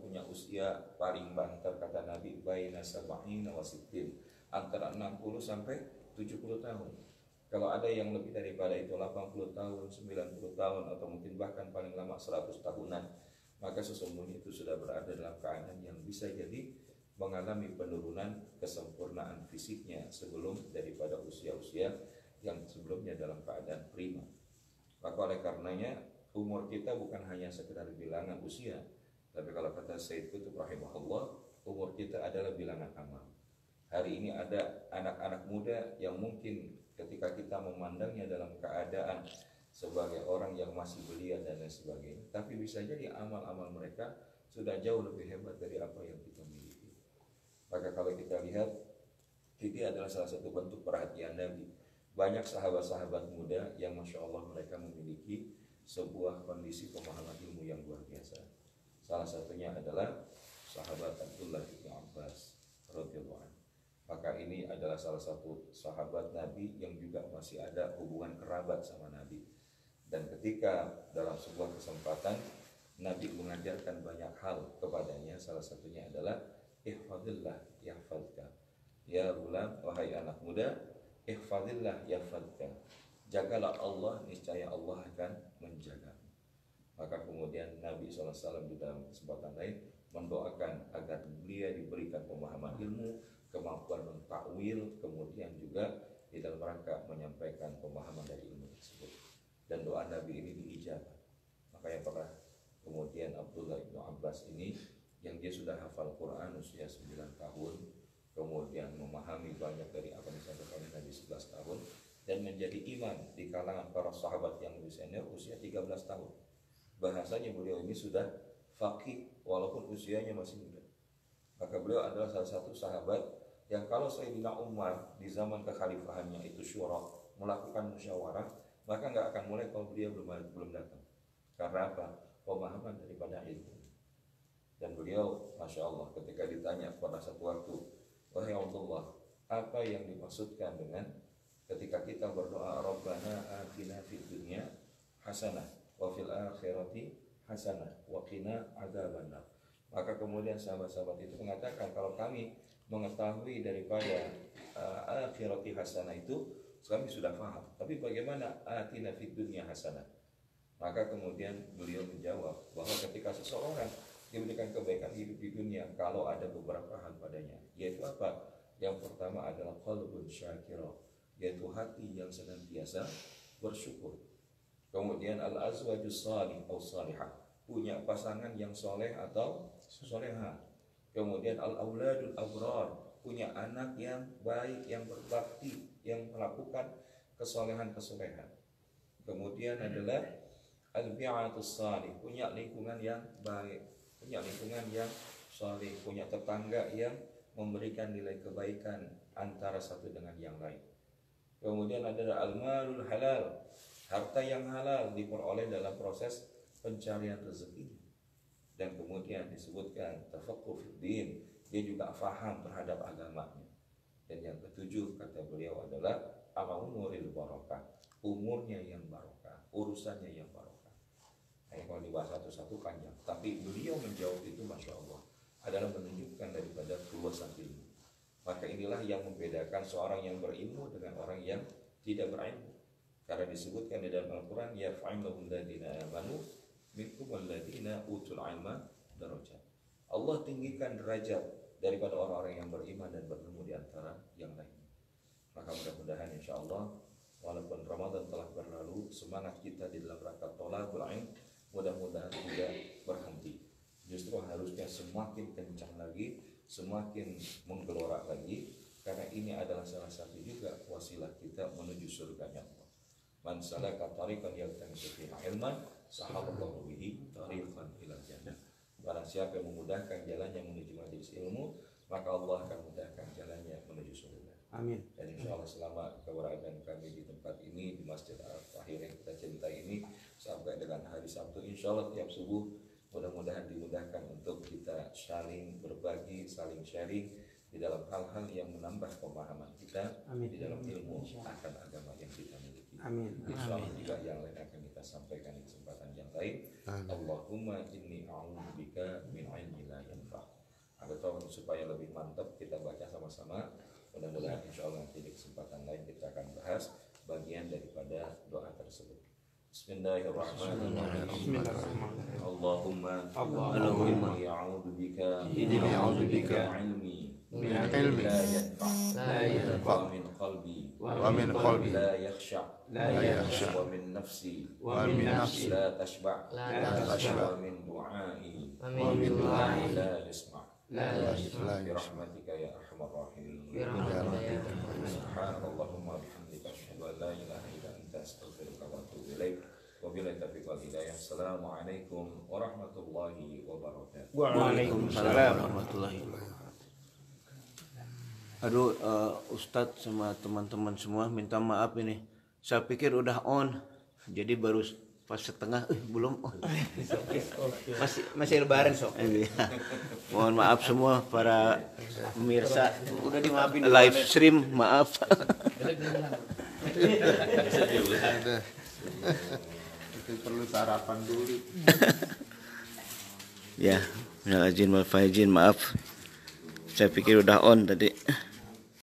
punya usia paling banter kata Nabi baina sab'ina wa sittin, antara 60 sampai 70 tahun. Kalau ada yang lebih daripada itu 80 tahun, 90 tahun atau mungkin bahkan paling lama 100 tahunan, maka sesungguhnya itu sudah berada dalam keadaan yang bisa jadi mengalami penurunan kesempurnaan fisiknya sebelum daripada usia-usia yang sebelumnya dalam keadaan prima. Maka oleh karenanya umur kita bukan hanya sekedar bilangan usia, tapi kalau kata Sayyid Qutb rahimahullah, umur kita adalah bilangan amal. Hari ini ada anak-anak muda yang mungkin ketika kita memandangnya dalam keadaan sebagai orang yang masih belia dan lain sebagainya, tapi bisa jadi amal-amal mereka sudah jauh lebih hebat dari apa yang kita miliki. Maka kalau kita lihat, ini adalah salah satu bentuk perhatian Nabi. Banyak sahabat-sahabat muda yang Masya Allah mereka memiliki sebuah kondisi pemahaman ilmu yang luar biasa. Salah satunya adalah sahabat Abdullah bin Abbas radhiyallahu anhu. Maka ini adalah salah satu sahabat Nabi yang juga masih ada hubungan kerabat sama Nabi. Dan ketika dalam sebuah kesempatan Nabi mengajarkan banyak hal kepadanya, salah satunya adalah ihfadillah yahfadka. Ya gulam, wahai anak muda, ihfadillah yahfadka. Jagalah Allah, niscaya Allah akan menjaga. Maka kemudian Nabi SAW di dalam kesempatan lain mendoakan agar beliau diberikan pemahaman ilmu, kemampuan mentakwil, kemudian juga di dalam rangka menyampaikan pemahaman dari ilmu tersebut. Dan doa Nabi ini diijabah. Makanya pernah kemudian Abdullah bin Abbas ini yang dia sudah hafal Quran usia 9 tahun, kemudian memahami banyak dari apa yang disampaikan Nabi 11 tahun, dan menjadi imam di kalangan para sahabat yang lebih senior usia 13 tahun. Bahasanya beliau ini sudah faqih walaupun usianya masih muda. Maka beliau adalah salah satu sahabat yang kalau Sayyidina Umar di zaman kekhalifahannya itu syura, melakukan musyawarah, maka nggak akan mulai kalau beliau belum datang. Karena apa? Pemahaman daripada ilmu. Dan beliau, Masya Allah, ketika ditanya pada satu waktu, wahai Abdullah, apa yang dimaksudkan dengan ketika kita berdoa Rabbana atina fid dunya hasanah wa fil akhirati hasanah wa qina adzabannar. Maka kemudian sahabat-sahabat itu mengatakan, kalau kami mengetahui daripada akhirati hasanah itu kami sudah paham, tapi bagaimana atina fid dunya hasanah? Maka kemudian beliau menjawab bahwa ketika seseorang diberikan kebaikan hidup di dunia, kalau ada beberapa hal padanya, yaitu apa? Yang pertama adalah qalbun syakira, yaitu hati yang senantiasa bersyukur. Kemudian al-azwajus salih atau salihah, punya pasangan yang soleh atau solehah. Kemudian al-auladul abrar, punya anak yang baik, yang berbakti, yang melakukan kesolehan-kesolehan. Kemudian adalah al-bi'atus salih, punya lingkungan yang baik, punya lingkungan yang saleh, punya tetangga yang memberikan nilai kebaikan antara satu dengan yang lain. Kemudian adalah al-malul halal, harta yang halal diperoleh dalam proses pencarian rezeki. Dan kemudian disebutkan tafaqquh fid din, dia juga faham terhadap agamanya. Dan yang ketujuh kata beliau adalah umuril barakah, umurnya yang barokah, urusannya yang barokah. Nah, kalau dibahas satu-satu panjang, tapi beliau menjawab itu Masya Allah adalah menunjukkan daripada keluasan ilmu. Maka inilah yang membedakan seorang yang berilmu dengan orang yang tidak berilmu. Karena disebutkan di dalam Al-Quran, yaf'alul ladina amanu minkum alladina utul ilma darajat. Allah tinggikan derajat daripada orang-orang yang beriman dan berilmu di antara yang lainnya. Maka mudah-mudahan insya Allah, walaupun Ramadan telah berlalu, semangat kita di dalam rangka thalabul ilm mudah-mudahan tidak berhenti. Justru harusnya semakin kencang lagi, semakin menggelora lagi, karena ini adalah salah satu juga wasilah kita menuju surganya Allah. Man salaka tariqan yaltamisu fihi ilman sahalallahu bihi tariqan ila jannah. Barang siapa yang memudahkan jalannya menuju majelis ilmu, maka Allah akan mudahkan jalannya menuju surga. Amin. Dan insya Allah selama keberadaan kami di tempat ini, di Masjid Al-Tahir yang kita cintai ini, sampai dengan hari Sabtu, insya Allah tiap subuh mudah-mudahan dimudahkan untuk kita saling berbagi, saling sharing di dalam hal-hal yang menambah pemahaman kita. Amin. Di dalam ilmu akan agama yang kita miliki. Amin. Insya Allah juga yang lain akan kita sampaikan di kesempatan yang lain. Allahumma inni a'udzubika min ilmi la bersama-sama. Mudah-mudahan insya Allah nanti di kesempatan lain kita akan bahas bagian daripada doa tersebut. Bismillahirrahmanirrahim. Allahumma inni a'udzubika min ilmi la yanfa' wa min qalbi la yakhsha' wa min nafsi la tashba' wa min du'ai la yasma' birahmatika ya arhamar rahimin. Subhanallahumma bihamdika asyhadu an la ilaha illa anta astaghfiruka wa atubu ilaik. Wabillahi taufiq wal hidayah. Assalamualaikum warahmatullahi wabarakatuh. Waalaikumsalam warahmatullahi wabarakatuh. Aduh, Ustadz sama teman-teman semua minta maaf ini. Saya pikir udah on, jadi baru pas setengah, belum on. Masih lebaran sok. Mohon maaf semua para pemirsa. Udah dimaafin live stream, maaf. Itu perlu sarapan dulu. Ya, minal aidin wal faizin, maaf. Saya pikir udah on tadi.